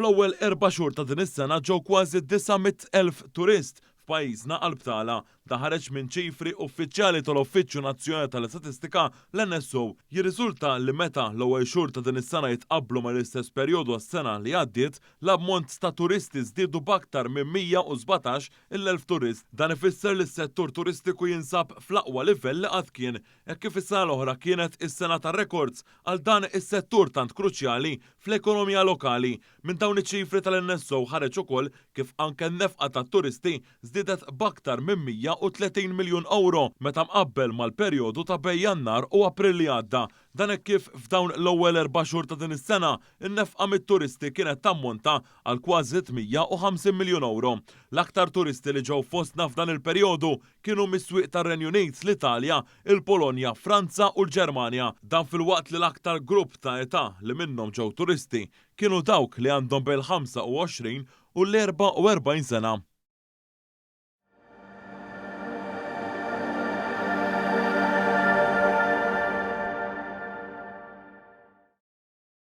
Fl-ewwel 4 xhur ta' din is-sena ġew kważi 900,000 turist f'pajjiżna qalb-tagħla da ħareġ minn ċifri uffiċjali tal-Uffiċċju Nazzjonali tal-Istatistika l-NSO. Jirriżulta li meta l-ewwel xhur ta' din is-sena jitqabblu mal-istess perjodu għas-sena li għaddiet, l-ammont ta' turisti żdiedu b'aktar minn 117,000 turist. Dan ifisser li s-settur turistiku jinsab fl-aqwa livell li qatt kien, hekk kif is-sena l-oħra kienet is-sena tar-rekords għal dan is-settur tant kruċjali fl-ekonomija lokali. Minn dawn iċ-ċifri tal-NSO ħareġ ukoll kif anke n-nefqa tat-turisti żdiedet b'aktar minn 130 miljun euro meta mqabbel mal-perjodu ta' bejn Jannar u April li għadda. Dan hekk kif f'dawn l-ewwel 4 xhur ta' din is-sena in-nefqa mit-turisti kienet tammonta għal kważi 850 miljun euro. L-aktar turisti li ġew fostna f'dan il-perjodu kienu mis-swieq tar-Renju Unit, l-Italja, il-Polonja, Franza u l-Ġermanja. Dan filwaqt li l-aktar grupp ta' età li minnhom ġew turisti kienu dawk li għandhom bejn 25 u l-44 sena.